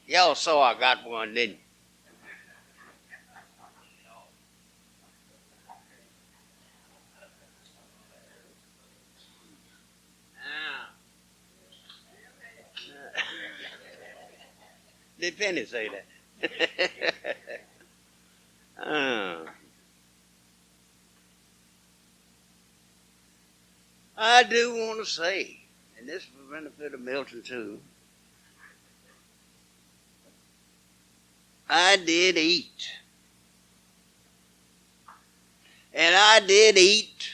Y'all saw I got one, didn't you? Did Penny say that? I do want to say, and this is for the benefit of Milton too, I did eat. And I did eat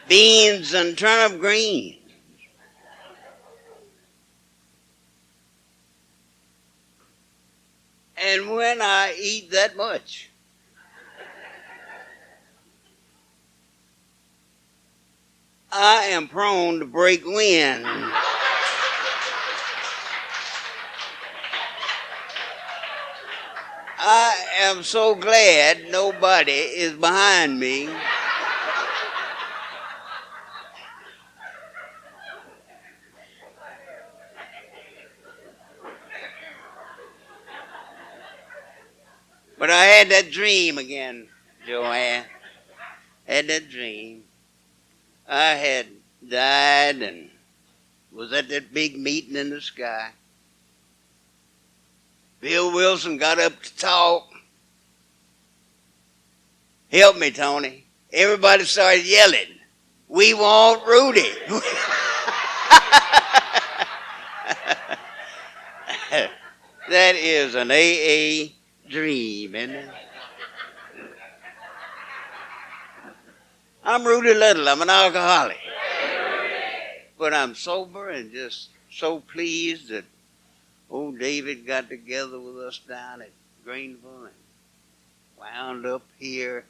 beans and turnip greens. And when I eat that much, I am prone to break wind. I am so glad nobody is behind me. But I had that dream again, Joanne. Had that dream. I had died and was at that big meeting in the sky. Bill Wilson got up to talk. Help me, Tony. Everybody started yelling, "We want Rudy." That is an AA dream, isn't it? I'm Rudy Little. I'm an alcoholic. But I'm sober and just so pleased that old David got together with us down at Greenville and wound up here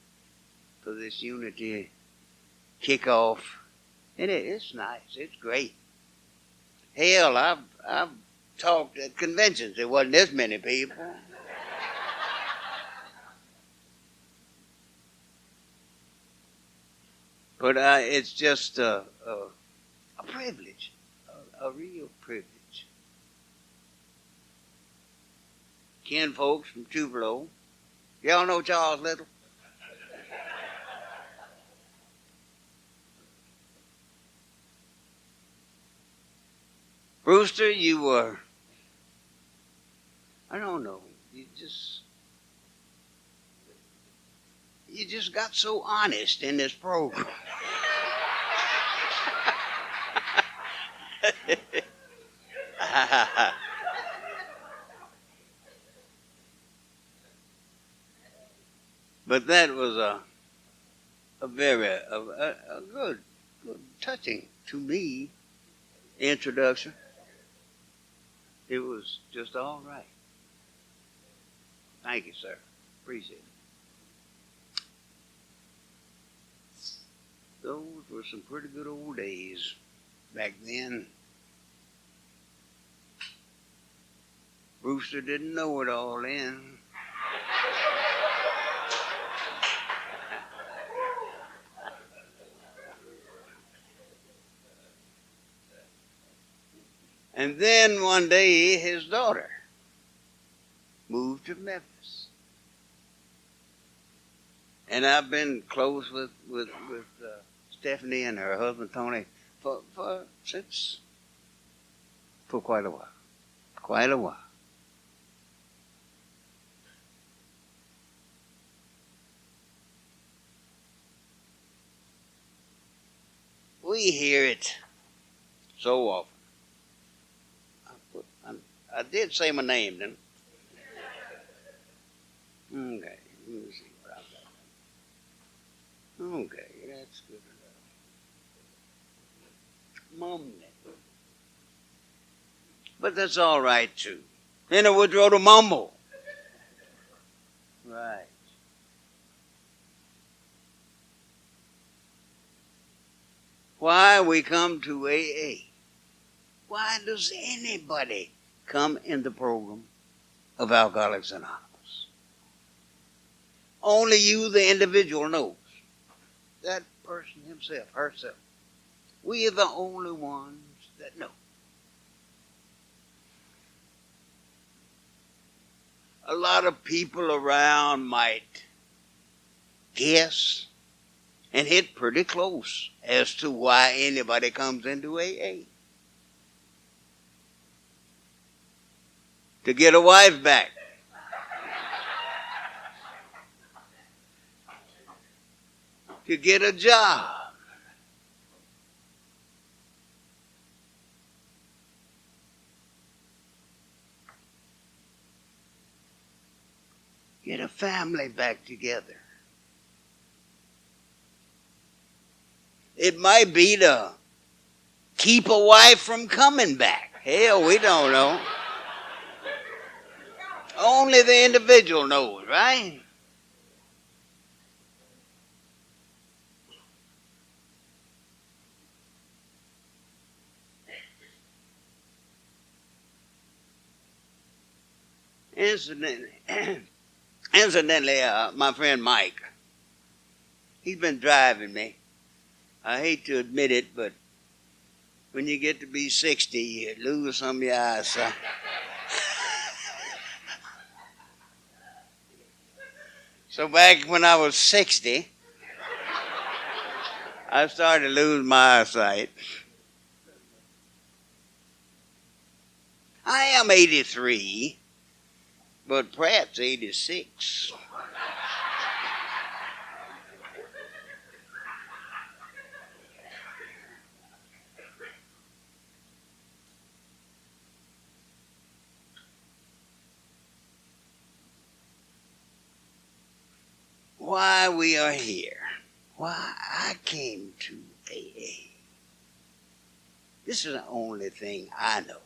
for this unity kickoff. And it's nice. It's great. Hell, I've talked at conventions. There wasn't this many people. But it's just a privilege, a real privilege. Ken folks from Tupelo. Y'all know Charles Little? Brewster, you were, I don't know, you just got so honest in this program. But that was a very good, touching to me introduction. It was just all right. Thank you, sir. Appreciate it. Those were some pretty good old days back then. Brewster didn't know it all then. And then one day his daughter moved to Memphis. And I've been close with Stephanie and her husband Tony for quite a while. Quite a while. We hear it so often. I did say my name, didn't I? Okay, let me see what I've got. Okay, that's good enough. Mumbling. But that's all right, too. Then I would throw to mumble. Right. Why we come to AA? Why does anybody come in the program of Alcoholics Anonymous? Only you, the individual, knows. That person himself, herself. We are the only ones that know. a lot of people around might guess and hit pretty close as to why anybody comes into AA. To get a wife back. To get a job. Get a family back together. It might be to keep a wife from coming back. Hell, we don't know. Only the individual knows, right? Incidentally, my friend Mike, he's been driving me. I hate to admit it, but when you get to be 60, you lose some of your eyesight. So back when I was 60, I started to lose my eyesight. I am 83, but Pratt's 86. Why we are here. Why I came to AA. This is the only thing I know.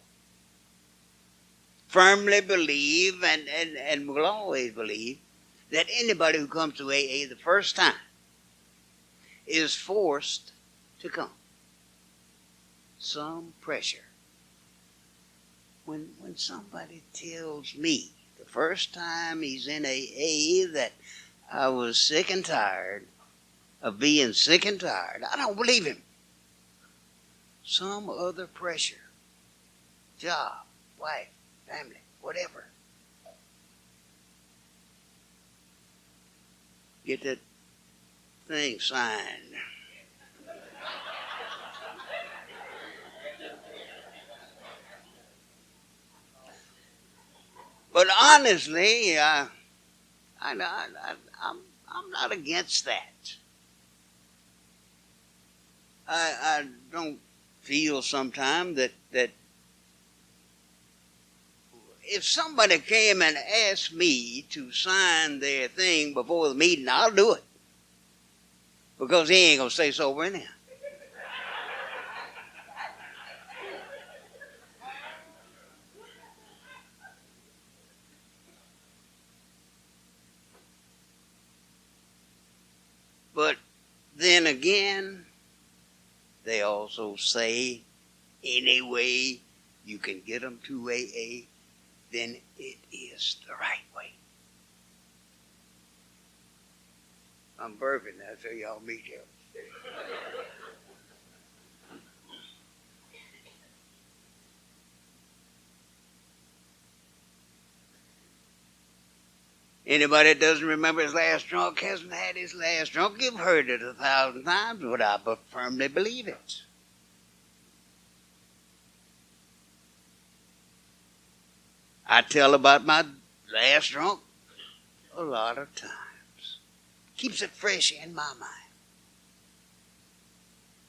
Firmly believe and will always believe that anybody who comes to AA the first time is forced to come. Some pressure. When somebody tells me the first time he's in AA that I was sick and tired of being sick and tired, I don't believe him. Some other pressure. Job, wife, family, whatever. Get that thing signed. But honestly, I'm not against that. I don't feel sometimes that if somebody came and asked me to sign their thing before the meeting, I'll do it. Because he ain't going to stay sober anyhow. But then again, they also say, any way you can get them to AA, then it is the right way. I'm burping now, so y'all meet him. Anybody that doesn't remember his last drunk hasn't had his last drunk. You've heard it 1,000 times, but I firmly believe it. I tell about my last drunk a lot of times. Keeps it fresh in my mind.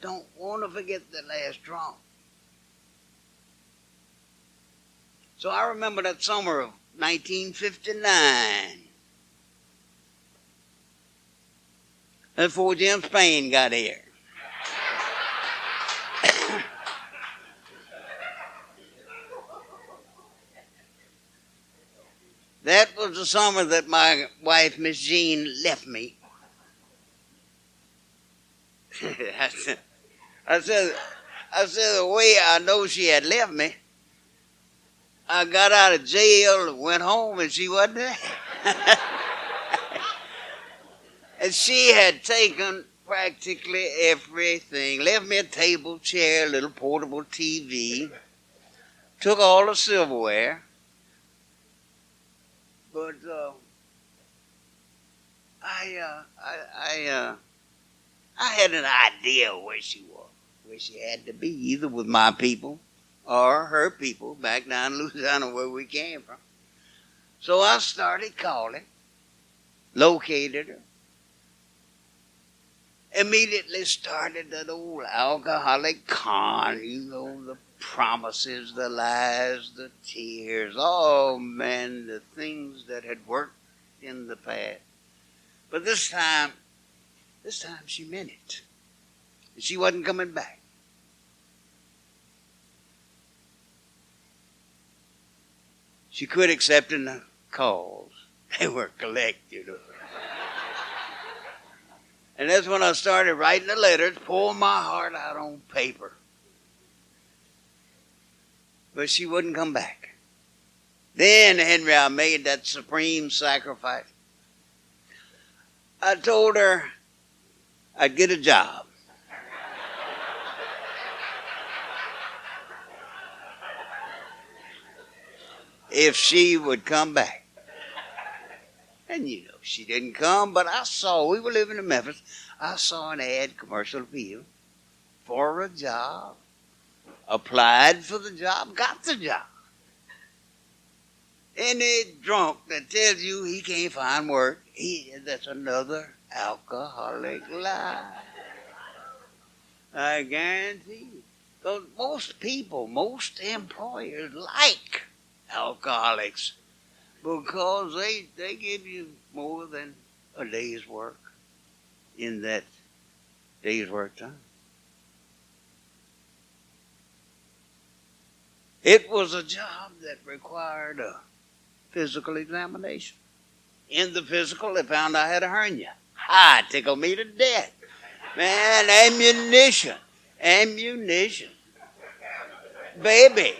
Don't want to forget the last drunk. So I remember that summer of 1959. Before Jim Spain got here. That was the summer that my wife, Miss Jean, left me. I said, the way I know she had left me, I got out of jail and went home and she wasn't there. And she had taken practically everything. Left me a table, chair, a little portable TV. Took all the silverware. But I had an idea where she was, where she had to be, either with my people or her people back down in Louisiana where we came from. So I started calling, located her, immediately started that old alcoholic con, the promises, the lies, the tears, oh man, the things that had worked in the past. But this time she meant it. She wasn't coming back. She quit accepting the calls. They were collected. And that's when I started writing the letters, pouring my heart out on paper. But she wouldn't come back. Then, Henry, I made that supreme sacrifice. I told her I'd get a job. If she would come back. And she didn't come, but we were living in Memphis, I saw an ad, commercial appeal, for a job, applied for the job, got the job. Any drunk that tells you he can't find work, that's another alcoholic lie. I guarantee you. Because most employers like alcoholics because they give you more than a day's work in that day's work time. It was a job that required a physical examination. In the physical, they found I had a hernia. It tickled me to death. Man, ammunition. Baby,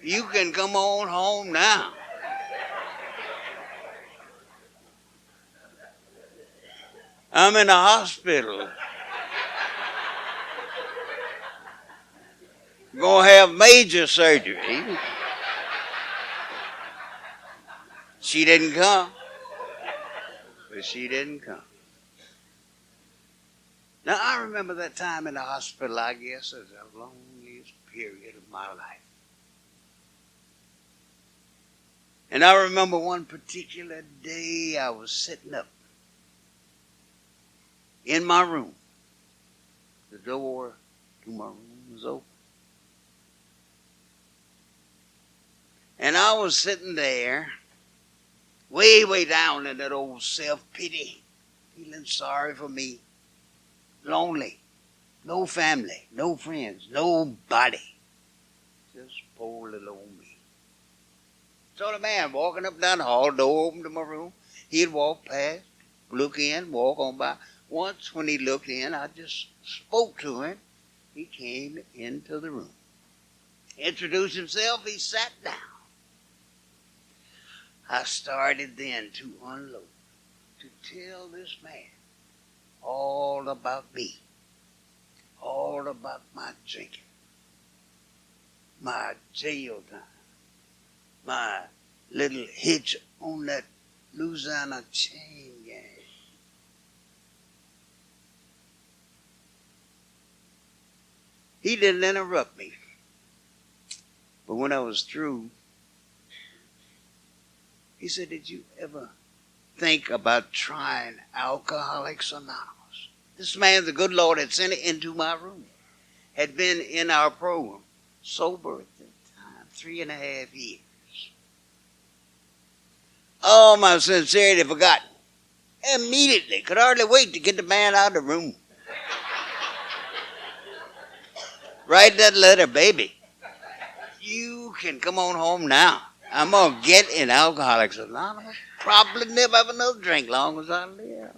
you can come on home now. I'm in a hospital. Gonna have major surgery. She didn't come. But she didn't come. Now, I remember that time in the hospital, I guess, as the loneliest period of my life. And I remember one particular day I was sitting up in my room. The door to my room was open. And I was sitting there, way down in that old self-pity, feeling sorry for me, lonely, no family, no friends, nobody, just poor little old me. So the man walking up down the hall, door open to my room, he'd walk past, look in, walk on by. Once when he looked in, I just spoke to him. He came into the room. Introduced himself, he sat down. I started then to unload, to tell this man all about me, all about my drinking, my jail time, my little hitch on that Louisiana chain gang. He didn't interrupt me. But when I was through, he said, did you ever think about trying Alcoholics Anonymous? This man, the good Lord, had sent it into my room. Had been in our program, sober at the time, 3.5 years. Oh, my sincerity forgotten. Immediately, could hardly wait to get the man out of the room. Write that letter, baby. You can come on home now. I'm going to get in Alcoholics Anonymous. Probably never have another drink long as I live.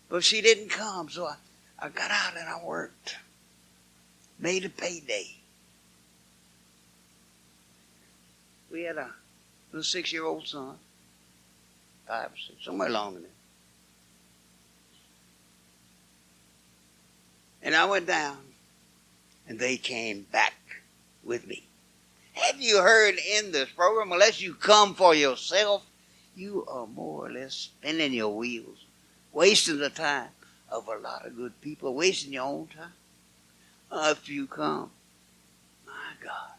But she didn't come, so I got out and I worked. Made a payday. We had a little 6-year-old son. 5 or 6, somewhere along in there. And I went down, and they came back with me. Have you heard in this program, unless you come for yourself, you are more or less spinning your wheels, wasting the time of a lot of good people, wasting your own time. If you come, my God,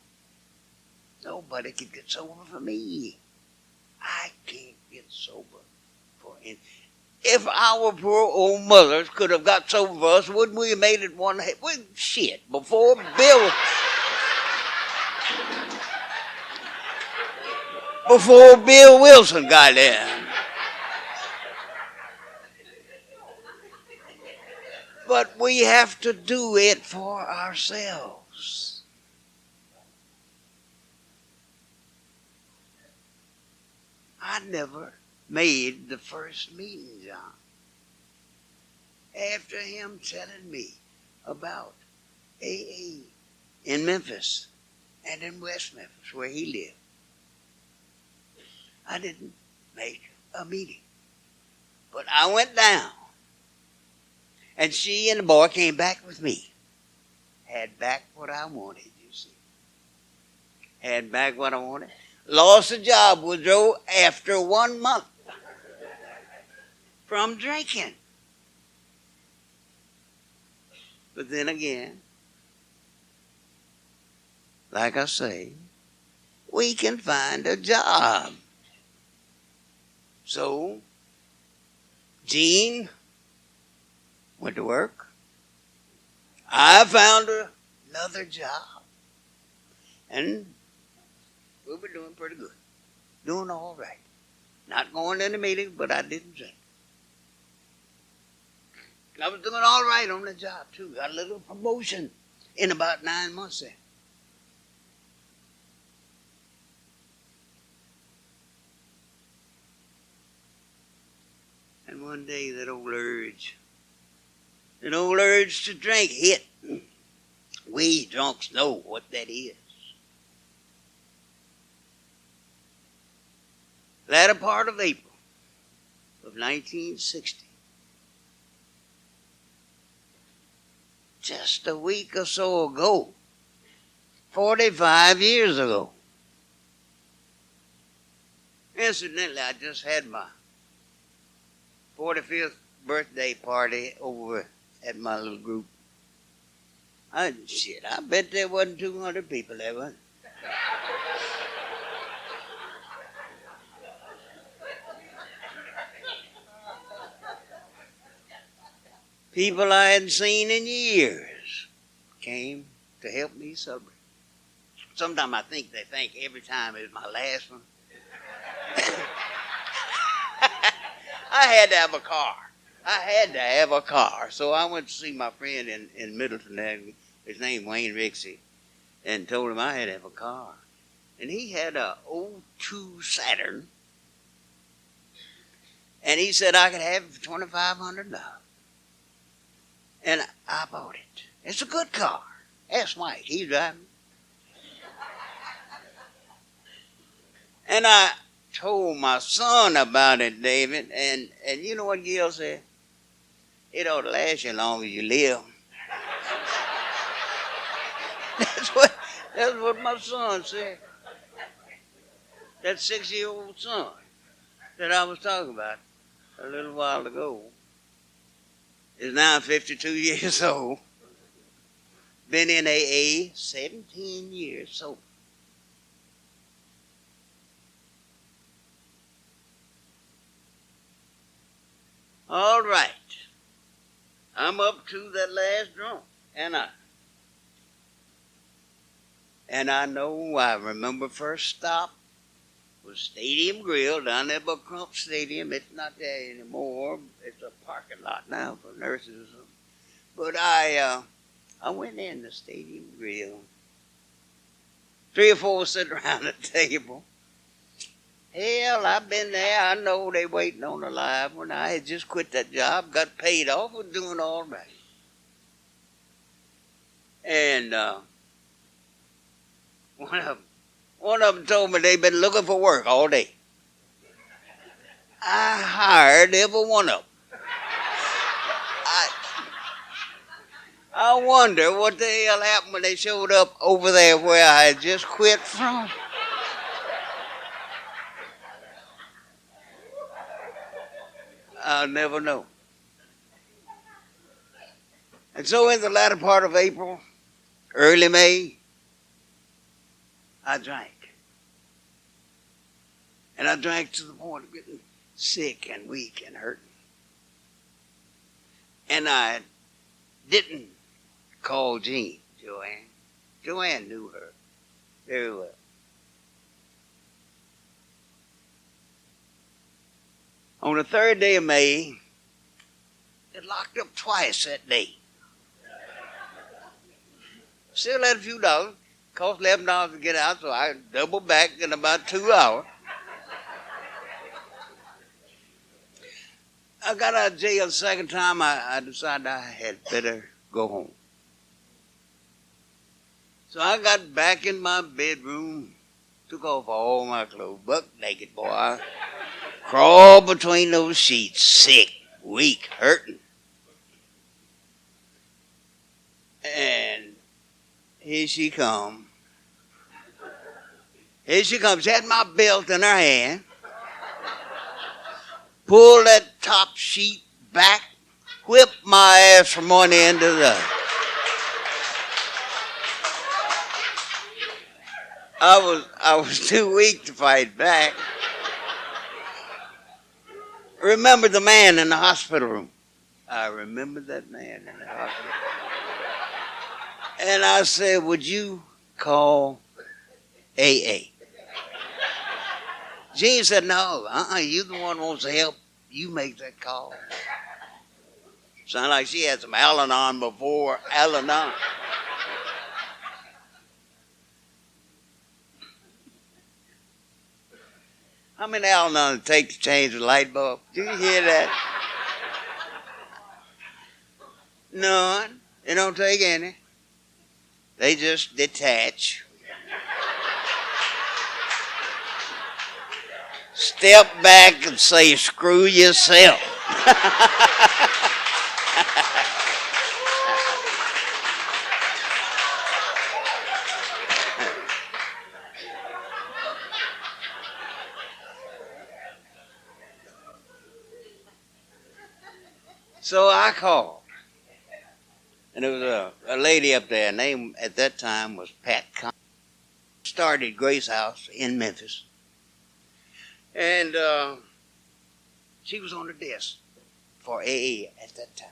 nobody can get sober for me. I can't get sober for any. If our poor old mothers could have got sober for us, wouldn't we have made it one? Shit, before Bill Wilson got there. But we have to do it for ourselves. I never made the first meeting, John. After him telling me about AA in Memphis and in West Memphis, where he lived, I didn't make a meeting. But I went down, and she and the boy came back with me. Had back what I wanted, you see. Had back what I wanted. Lost a job with Joe after 1 month from drinking. But then again, like I say, we can find a job. So, Jean went to work. I found another job. And we were doing pretty good. Doing all right. Not going to the meetings, but I didn't drink. I was doing all right on the job, too. Got a little promotion in about 9 months there. And one day that old urge to drink hit. We drunks know what that is. Latter part of April of 1960. Just a week or so ago. 45 years ago. Incidentally, I just had my 45th birthday party over at my little group. I bet there wasn't 200 people there, was there? People I hadn't seen in years came to help me celebrate. Sometimes I think they think every time is my last one. I had to have a car. So I went to see my friend in Middleton there. His name Wayne Rixey. And told him I had to have a car. And he had a 02 Saturn. And he said I could have it for $2,500. And I bought it. It's a good car. Ask Mike. He's driving. And I told my son about it, David, and you know what Gil said? It ought to last you as long as you live. That's what my son said. That 6-year-old son that I was talking about a little while ago is now 52 years old. Been in AA 17 years sober. All right. I'm up to that last drunk. And I know I remember first stop was Stadium Grill down there by Crump Stadium. It's not there anymore. It's a parking lot now for nurses or something. But I went in the Stadium Grill. 3 or 4 sitting around the table. Hell, I've been there. I know they waiting on the live one. I had just quit that job, got paid off, was doing all right. And one of them told me they'd been looking for work all day. I hired every one of them. I wonder what the hell happened when they showed up over there where I had just quit from. I'll never know. And so in the latter part of April, early May, I drank. And I drank to the point of getting sick and weak and hurting. And I didn't call Jean, Joanne. Joanne knew her very well. On the 3rd day of May, it locked up twice that day. Still had a few dollars. Cost $11 to get out, so I doubled back in about 2 hours. I got out of jail the second time. I decided I had better go home. So I got back in my bedroom, took off all my clothes, buck naked, boy. I crawled between those sheets, sick, weak, hurting. And here she come. Here she comes. She had my belt in her hand. Pulled that top sheet back, whipped my ass from one end to the other. I was too weak to fight back. Remember the man in the hospital room. I remember that man in the hospital. And I said, would you call AA? Jean said, no, you the one who wants to help. You make that call. Sounded like she had some Al-Anon before Al-Anon. How many Al-Anon it take to change the light bulb? Do you hear that? None. It don't take any. They just detach. Step back and say, screw yourself. So I called. And there was a lady up there. Her name at that time was Pat Con. Started Grace House in Memphis. And she was on the desk for AA at that time.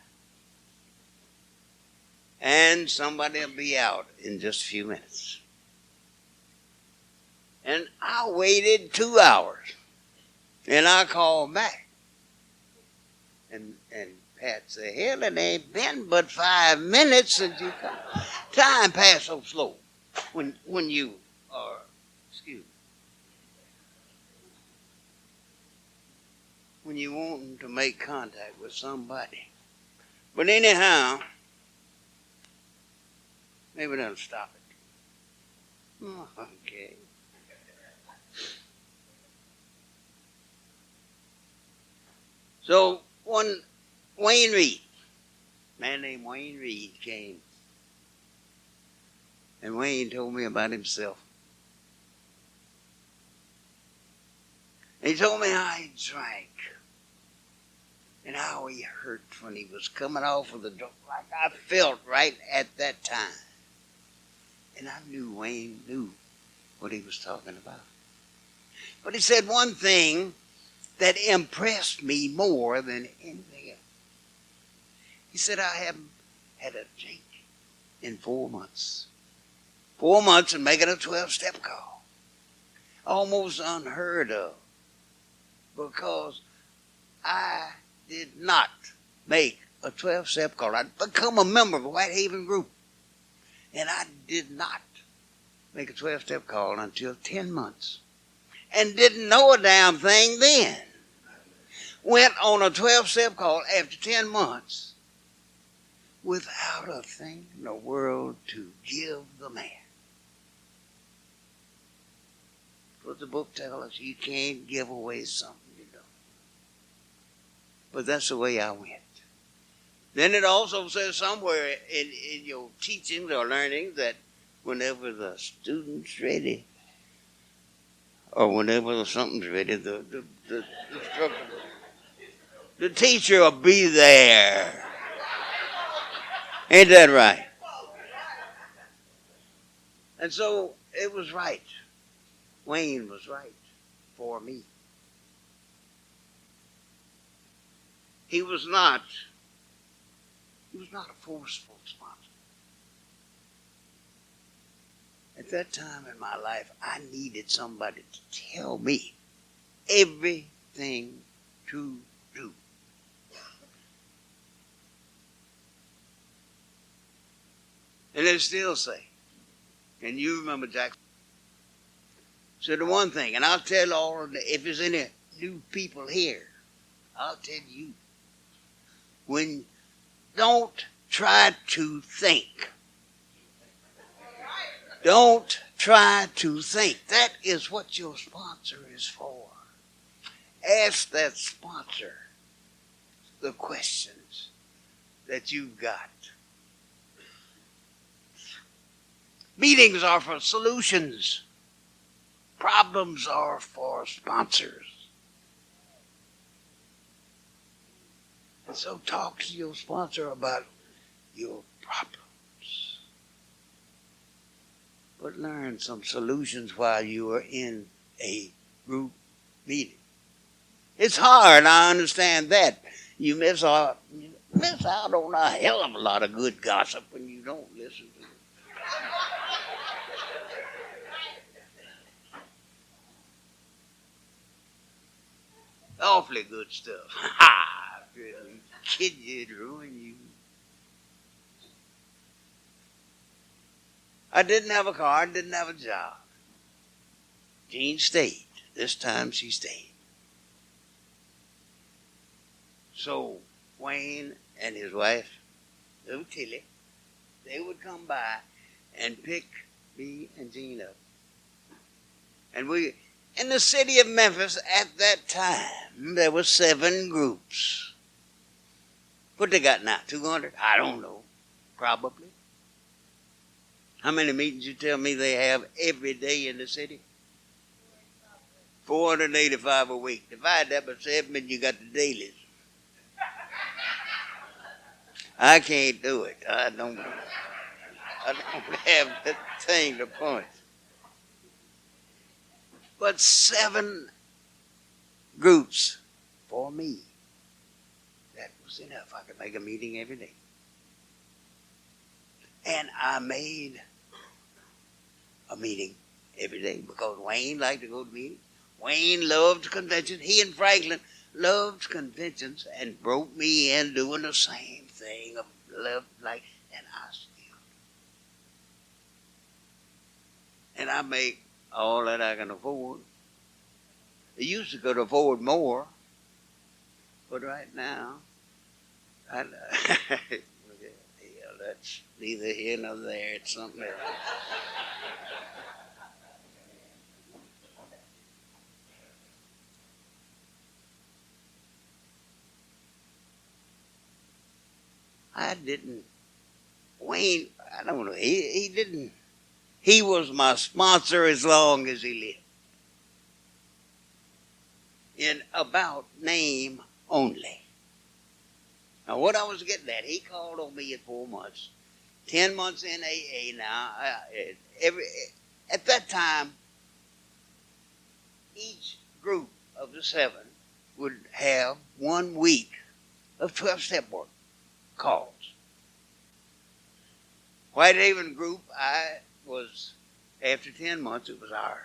And somebody will be out in just a few minutes. And I waited 2 hours. And I called back. And Pat said, hell, it ain't been but 5 minutes since you come. Time passed so slow when you are, excuse me, when you want to make contact with somebody. But anyhow, maybe that'll stop it. Oh, okay. So one Wayne Reed, a man named Wayne Reed came. And Wayne told me about himself. And he told me how he drank. And how he hurt when he was coming off of the drug, like I felt right at that time. And I knew Wayne knew what he was talking about. But he said one thing that impressed me more than anything else. He said, I haven't had a drink in 4 months. 4 months and making a 12-step call. Almost unheard of. Because I did not make a 12-step call. I'd become a member of the White Haven group. And I did not make a 12-step call until 10 months. And didn't know a damn thing then. Went on a 12-step call after 10 months without a thing in the world to give the man. What the book tells us, you can't give away something you don't. But that's the way I went. Then it also says somewhere in your teachings or learnings that whenever the student's ready, or whenever something's ready, the teacher will be there. Ain't that right? And so it was right. Wayne was right for me. He was not a forceful sponsor. At that time in my life, I needed somebody to tell me everything to do. And they still say, and you remember Jackson, said the one thing, and I'll tell all of the, if there's any new people here, I'll tell you, don't try to think. Don't try to think. That is what your sponsor is for. Ask that sponsor the questions that you've got. Meetings are for solutions. Problems are for sponsors. And so talk to your sponsor about your problems. But learn some solutions while you are in a group meeting. It's hard, I understand that. You miss out on a hell of a lot of good gossip when you don't listen to it. Awfully good stuff. Ha! Kid you, it'd ruin you. I didn't have a car, I didn't have a job. Jean stayed. This time she stayed. So Wayne and his wife, little Tilly, they would come by and pick me and Jean up. And we, in the city of Memphis at that time, there were 7 groups. What they got now? 200? I don't know. Probably. How many meetings you tell me they have every day in the city? 485 a week. Divide that by 7 and you got the dailies. I can't do it. I don't have that thing to point. But 7 groups for me. That was enough. I could make a meeting every day. And I made a meeting every day because Wayne liked to go to meetings. Wayne loved conventions. He and Franklin loved conventions and broke me in doing the same thing. And I still. And I make all that I can afford. I used to could afford more, but right now, that's neither here nor there. It's something else. Wayne, I don't know, he didn't. He was my sponsor as long as he lived. In about name only. Now, what I was getting at, he called on me at 4 months. 10 months in AA now. At that time, each group of the 7 would have 1 week of 12-step work calls. Whitehaven group, I was, after 10 months, it was ours.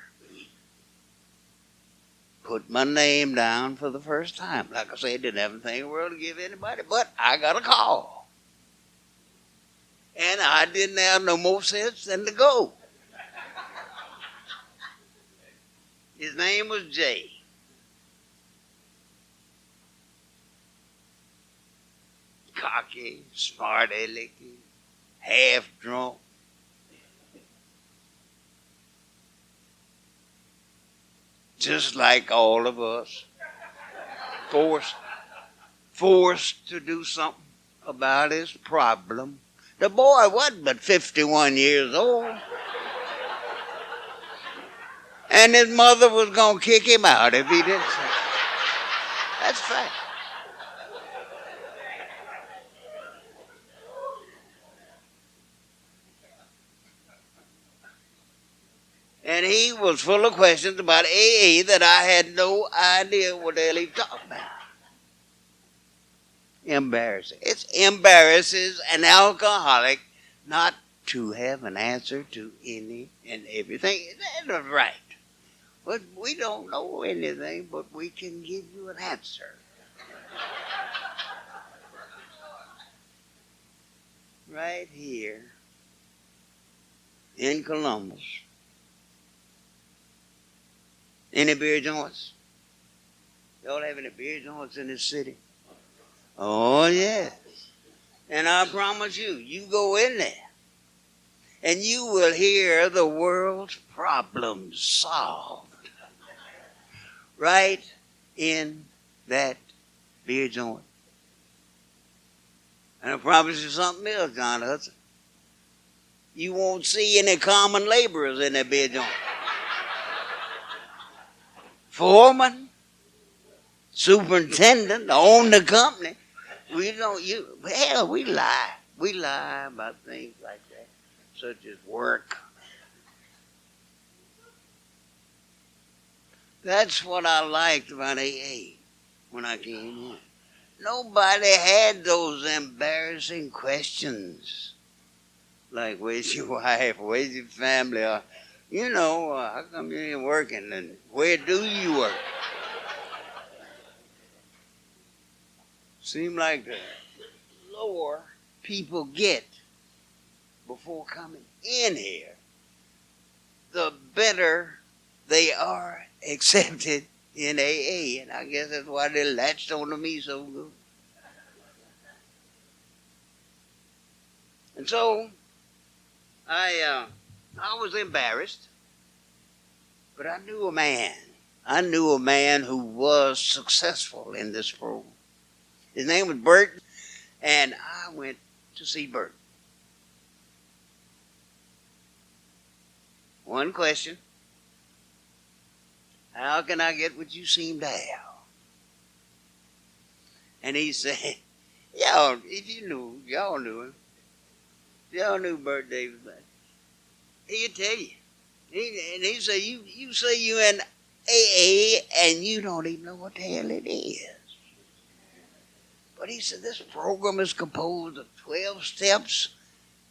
Put my name down for the first time. Like I said, didn't have anything in the world to give anybody, but I got a call. And I didn't have no more sense than to go. His name was Jay. Cocky, smart-alecky, half-drunk. Just like all of us. Forced to do something. about his problem. The boy wasn't but 51 years old. And his mother was going to kick him out if he didn't say it. That's fact. And he was full of questions about AA that I had no idea what the hell he was talking about. Embarrassing. It embarrasses an alcoholic not to have an answer to any and everything. That's right. But we don't know anything, but we can give you an answer. Right here in Columbus. Any beer joints? Y'all have any beer joints in this city? Oh, yes. And I promise you, you go in there and you will hear the world's problems solved right in that beer joint. And I promise you something else, John Hudson. You won't see any common laborers in that beer joint. Foreman, superintendent, own the company. We don't. We lie. We lie about things like that, such as work. That's what I liked about AA when I came in. Nobody had those embarrassing questions like, "Where's your wife? Where's your family?" Or, how come you ain't working? And where do you work? Seem like the lower people get before coming in here, the better they are accepted in AA. And I guess that's why they latched onto me so good. And so I was embarrassed, but I knew a man. I knew a man who was successful in this program. His name was Bert, and I went to see Bert. One question: how can I get what you seem to have? And he said, y'all knew him. Y'all knew Bert Davis. He'd tell you. And he said, you say you in AA and you don't even know what the hell it is. But he said, this program is composed of 12 steps.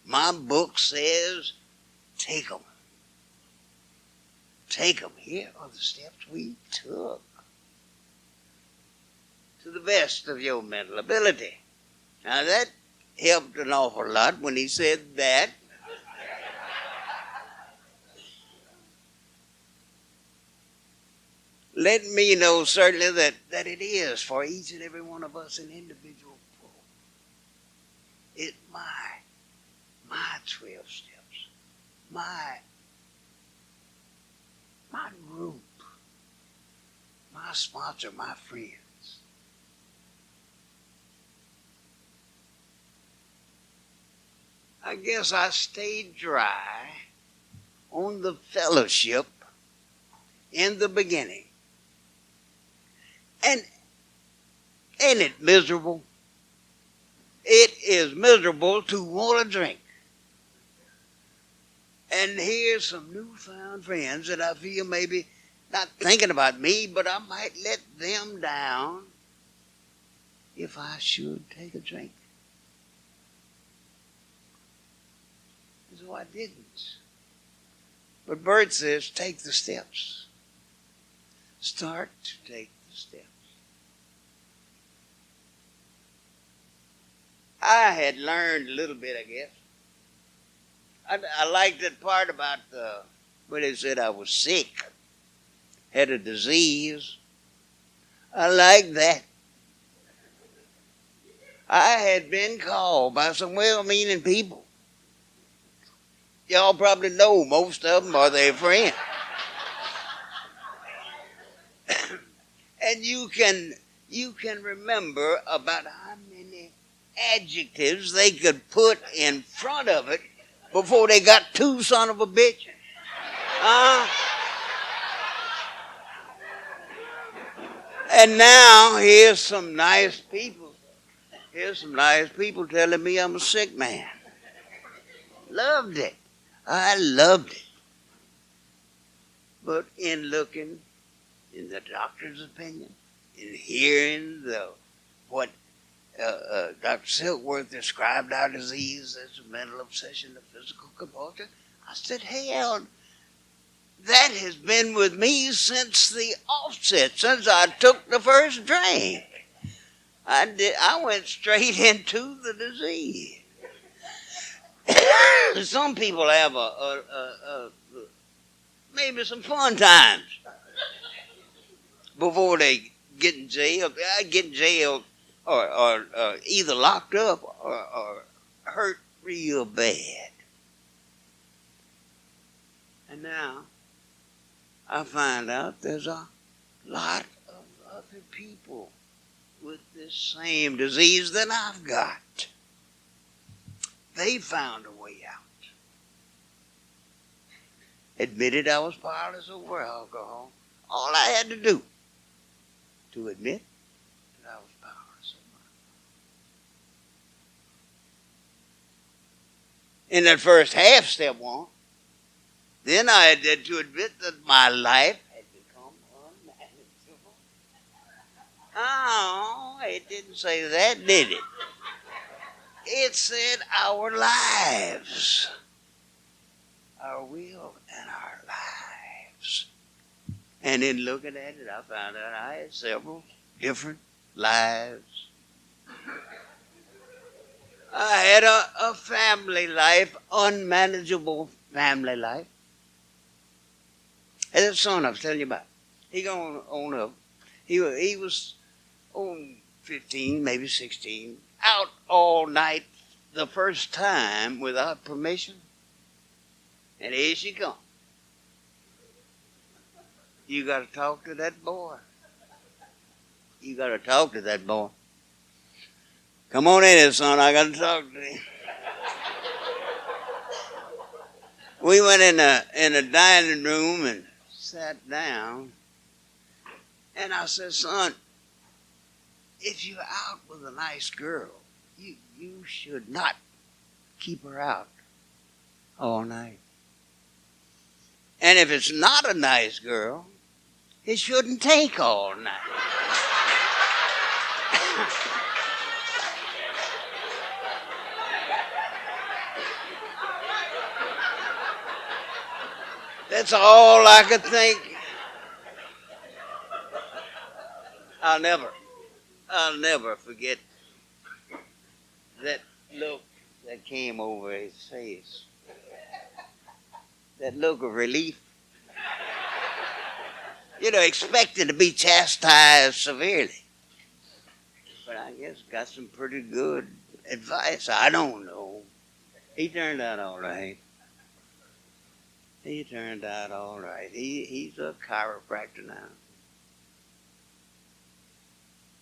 My book says, take them. Take them. Here are the steps we took to the best of your mental ability. Now that helped an awful lot when he said that. Let me know certainly that it is for each and every one of us an individual program. It's my 12 steps, my group, my sponsor, my friends. I guess I stayed dry on the fellowship in the beginning. And ain't it miserable? It is miserable to want to drink. And here's some newfound friends that I feel maybe not thinking about me, but I might let them down if I should take a drink. So I didn't. But Bert says, take the steps. Start to take the steps. I had learned a little bit, I guess. I liked that part about where they said I was sick, had a disease. I liked that. I had been called by some well-meaning people. Y'all probably know most of them are their friends. And you can remember about how many adjectives they could put in front of it before they got too son of a bitch. And now here's some nice people. Here's some nice people telling me I'm a sick man. Loved it. I loved it. But in looking, in the doctor's opinion, in hearing what Dr. Silkworth described our disease as a mental obsession, a physical compulsion, I said, hell, that has been with me since the offset, since I took the first drink. I went straight into the disease. Some people have maybe some fun times before they get in jail. I get in jail or either locked up or hurt real bad. And now I find out there's a lot of other people with this same disease that I've got. They found a way out. Admitted I was powerless over alcohol. All I had to do to admit that I was powerless over alcohol. In that first half, step one, then I had to admit that my life had become unmanageable. Oh, it didn't say that, did it? It said our lives. Our will and our lives. And in looking at it, I found out I had several different lives. I had a family life, unmanageable family life. And that son I was telling you about, he going on up. He was 15, maybe 16, out all night the first time without permission. And here she comes. You got to talk to that boy. You got to talk to that boy. Come on in here, son. I got to talk to him. We went in a dining room and sat down. And I said, son, if you're out with a nice girl, you should not keep her out all night. And if it's not a nice girl, it shouldn't take all night. That's all I could think. I'll never forget that look that came over his face. That look of relief. You know, expected to be chastised severely. But I guess got some pretty good advice. I don't know. He turned out all right. He turned out all right. He's a chiropractor now.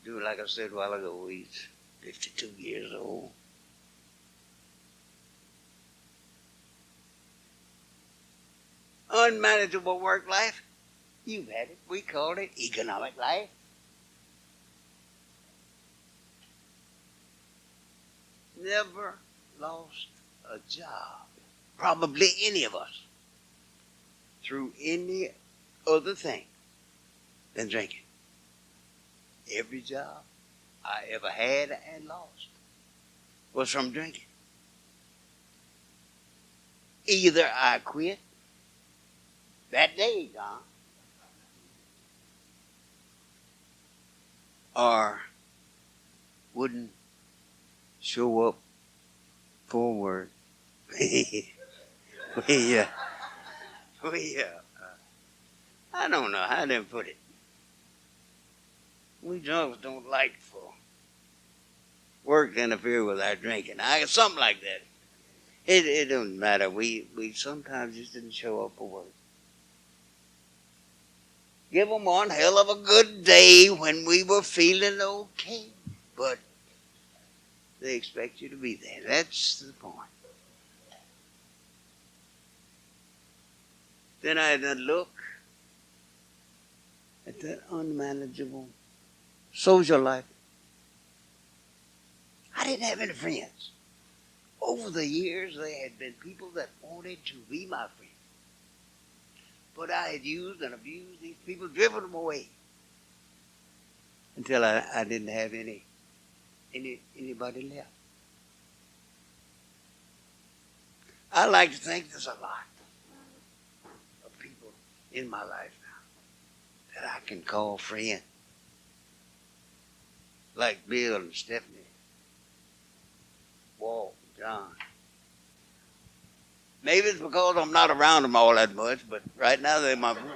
Dude, like I said a while ago, he's 52 years old. Unmanageable work life. You've had it. We called it economic life. Never lost a job. Probably any of us. Through any other thing than drinking. Every job I ever had and lost was from drinking. Either I quit that day, Don, or wouldn't show up for work. I don't know how to put it. We drunks don't like for work to interfere with our drinking. Something like that. It doesn't matter. We sometimes just didn't show up for work. Give them one hell of a good day when we were feeling okay. But They expect you to be there. That's the point. Then I had to look at that unmanageable social life. I didn't have any friends. Over the years, there had been people that wanted to be my friends. But I had used and abused these people, driven them away. Until I didn't have anybody left. I like to think there's a lot of people in my life now that I can call friend. Like Bill and Stephanie, Walt, John. Maybe it's because I'm not around them all that much, but right now they're my friends.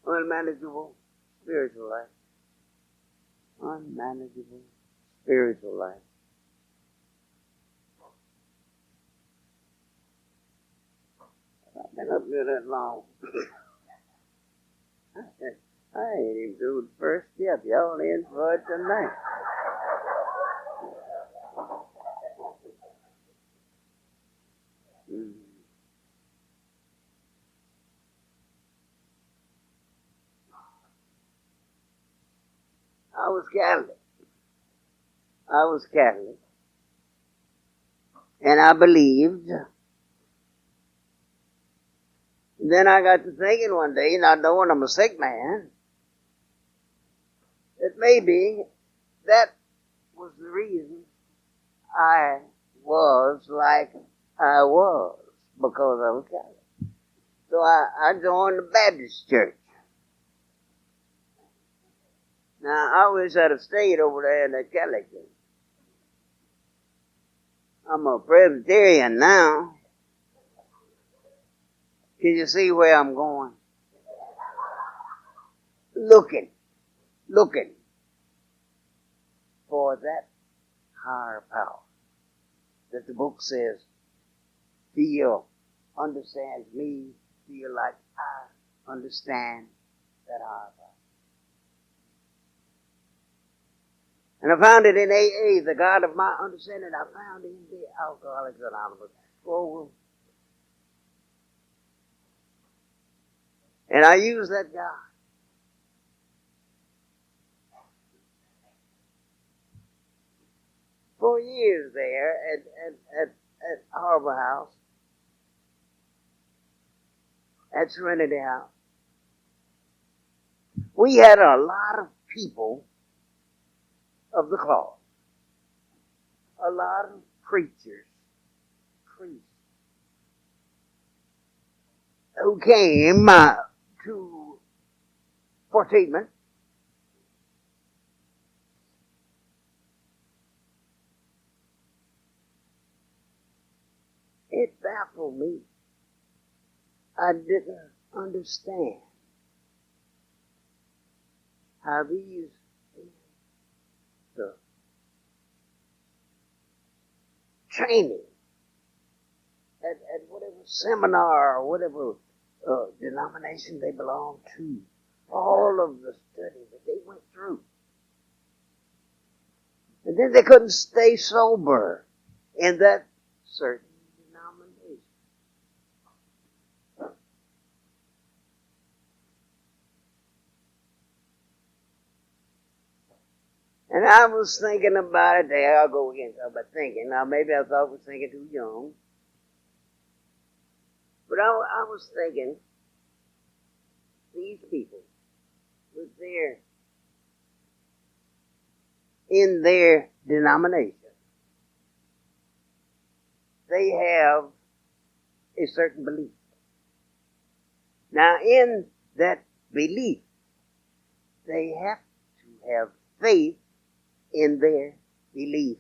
Unmanageable spiritual life. Unmanageable spiritual life. I've been up here that long. I ain't even through the first step. Y'all in for it tonight. I was Catholic. And I believed. Then I got to thinking one day, not knowing I'm a sick man, that maybe that was the reason I was like I was, because I was Catholic. So I joined the Baptist church. Now, I wish I'd have stayed over there in that Catholic church. I'm a Presbyterian now. Can you see where I'm going? Looking for that higher power that the book says, feel, understands me, feel like I understand that higher power. And I found it in AA, the God of my understanding. I found it in the Alcoholics Anonymous. Oh, and I use that God. For years there at Harbor House, at Serenity House, we had a lot of people of the cloth. A lot of preachers, priests, who came for treatment. It baffled me. I didn't understand how these the training at whatever seminar or whatever denomination they belonged to, all of the study that they went through. And then they couldn't stay sober in that certain denomination. And I was thinking about it. There I'll go again about thinking. Now maybe I thought I was thinking too young. But I was thinking, these people, with in their denomination, they have a certain belief. Now in that belief, they have to have faith in their belief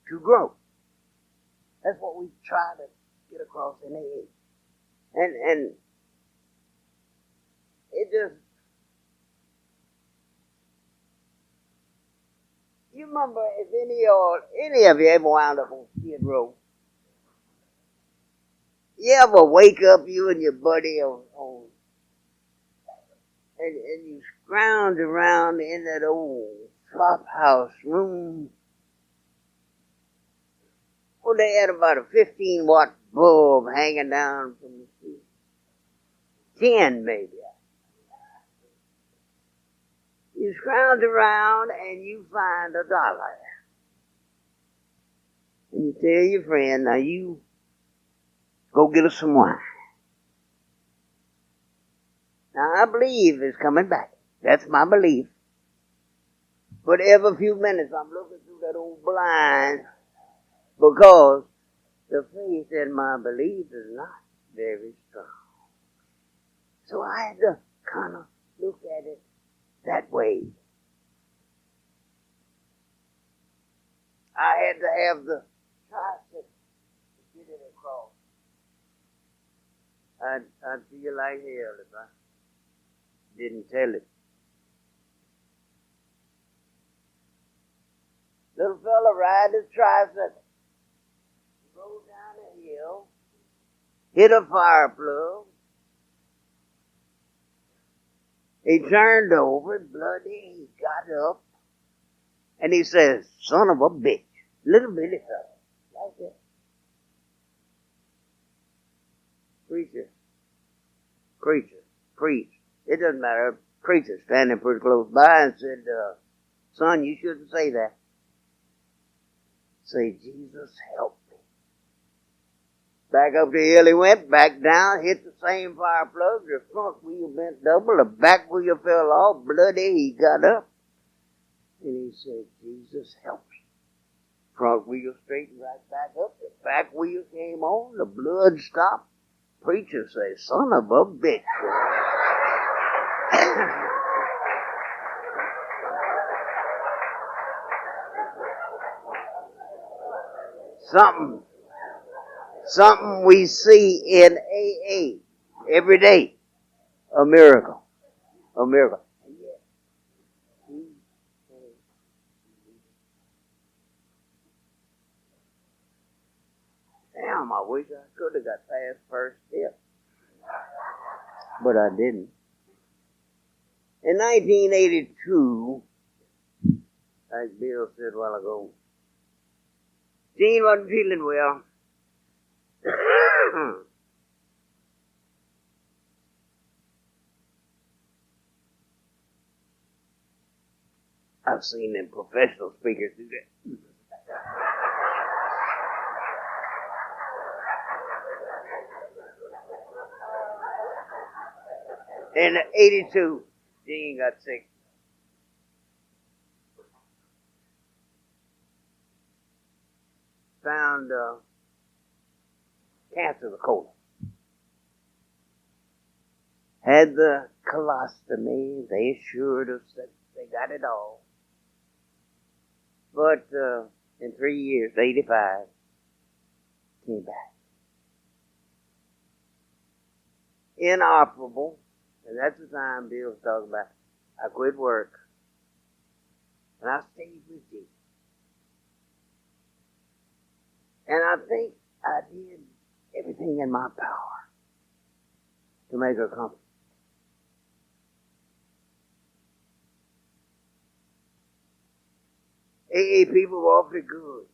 to grow. That's what we try to get across in AA. And it just, you remember if any of you ever wound up on Skid Row? You ever wake up, you and your buddy and you scrounge around in that old flop house room Well, they had about a 15-watt bulb hanging down from the ceiling. 10 maybe. You scrounge around and you find $1. And you tell your friend, now you go get us some wine. Now I believe it's coming back. That's my belief. But every few minutes I'm looking through that old blind because the faith in my belief is not very strong. So I had to kind of look at it that way. I had to have the tricycle to get it across. I'd feel like hell if I didn't tell it. Little fella ride his tricycle. He rode down a hill, hit a fire plug. He turned over, bloody, he got up, and he says, son of a bitch, little bitty fella, like that. Preacher, preach. It doesn't matter. Preacher standing pretty close by and said, son, you shouldn't say that. Say, Jesus help me. Back up the hill he went, back down, hit the same fire plug, the front wheel bent double, the back wheel fell off, bloody, he got up. And he said, Jesus help me. Front wheel straightened right back up, the back wheel came on, the blood stopped. Preacher says, son of a bitch. Something we see in AA every day. A miracle. A miracle. Damn, I wish I could have got past first step. But I didn't. In 1982, like Bill said a while ago, Gene wasn't feeling well. I've seen them professional speakers do that. In 82, Gene got sick. Found cancer of the colon. Had the colostomy. They assured us that they got it all. But in 3 years, 85, came back. Inoperable. And that's the time Bill was talking about. I quit work. And I stayed with Jesus. And I think I did everything in my power to make her comfortable. AA people were awfully good.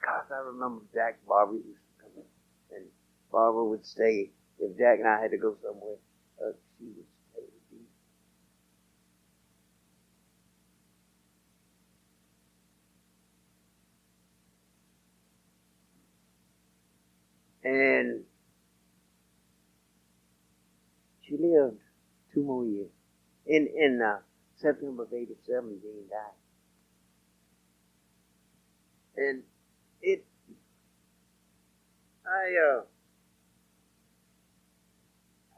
Gosh, I remember Jack and Barbara used to come in. And Barbara would stay. If Jack and I had to go somewhere, she would stay with me. And she lived 2 more years. In September of 87, Jane died. And I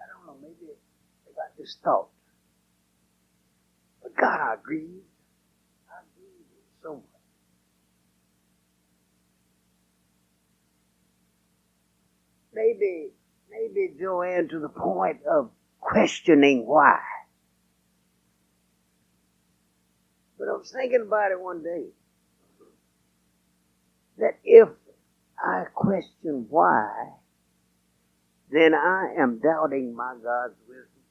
don't know, maybe I got this thought. But God, I grieved. I grieved so much. Maybe Joanne to the point of questioning why. But I was thinking about it one day. That if I question why, then I am doubting my God's wisdom.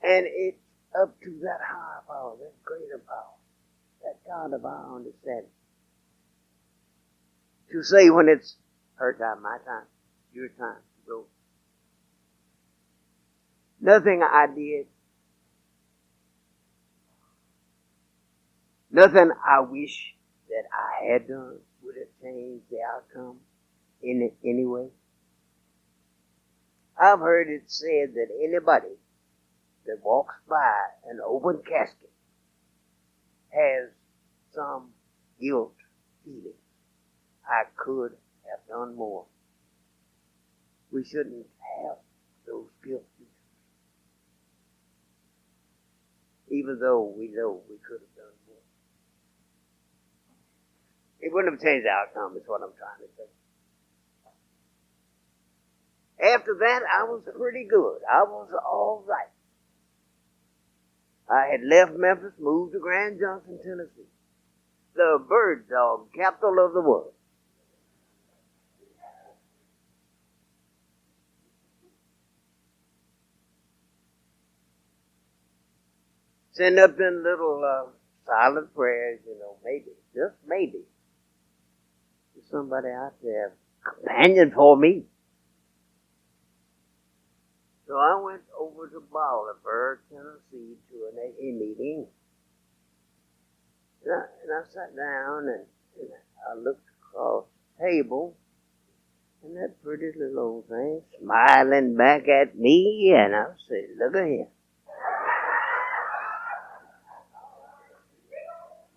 And it's up to that higher power, that greater power, that God of our understanding. to say when it's her time, my time, your time to go. Nothing I did, nothing I wish that I had done would have changed the outcome in any way. I've heard it said that anybody that walks by an open casket has some guilt feeling. I could have done more. We shouldn't have those guilt feelings, even though we know we could have done more. It wouldn't have changed the outcome, is what I'm trying to say. After that, I was pretty good. I was all right. I had left Memphis, moved to Grand Junction, Tennessee, the bird dog capital of the world. Send up them little silent prayers, maybe, just maybe, there's somebody out there, a companion for me. So I went over to Bolivar, Tennessee, to an AA meeting. And I sat down and I looked across the table, and that pretty little old thing smiling back at me, and I said, look at him.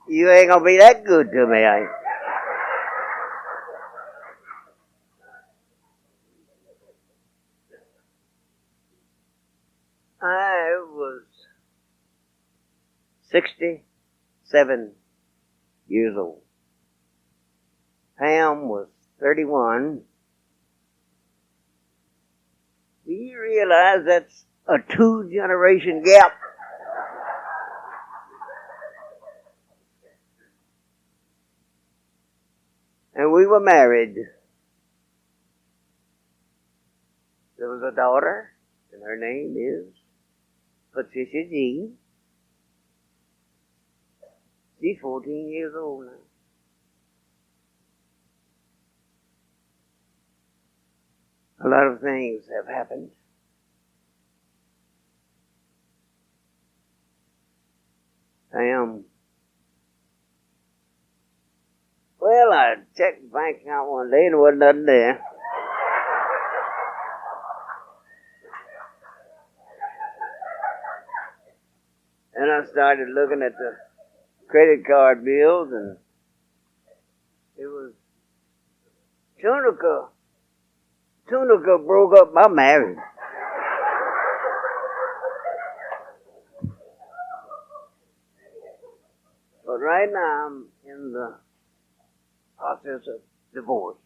You ain't gonna be that good to me, ain't you? I was 67 years old. Pam was 31. Do you realize that's a 2-generation gap? And we were married. There was a daughter, and her name is Patricia G. She's 14 years old now. A lot of things have happened. I checked the bank account one day and there wasn't nothing there. And I started looking at the credit card bills, and it was Tunica broke up my marriage. But right now I'm in the process of divorce.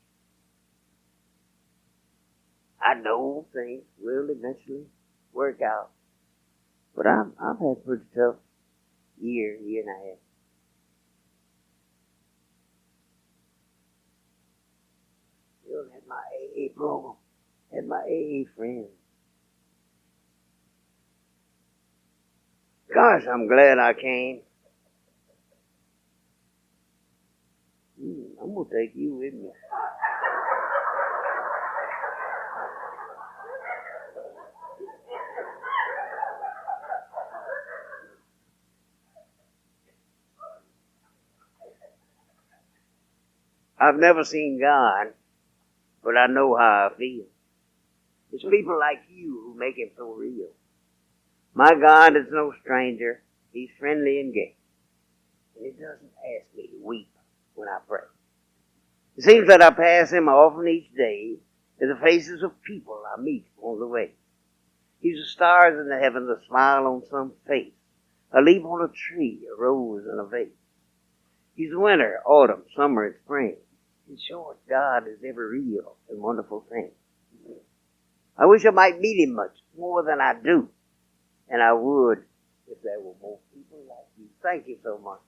I know things will eventually work out. But I've had a pretty tough year and a half. Still had my AA program, had my AA friends. Gosh, I'm glad I came. I'm going to take you with me. I've never seen God, but I know how I feel. It's people like you who make him so real. My God is no stranger. He's friendly and gay. And he doesn't ask me to weep when I pray. It seems that I pass him often each day in the faces of people I meet on the way. He's the stars in the heavens, a smile on some face, a leaf on a tree, a rose in a vase. He's winter, autumn, summer, and spring. In short, God is every real and wonderful thing. I wish I might meet him much more than I do. And I would if there were more people like you. Thank you so much.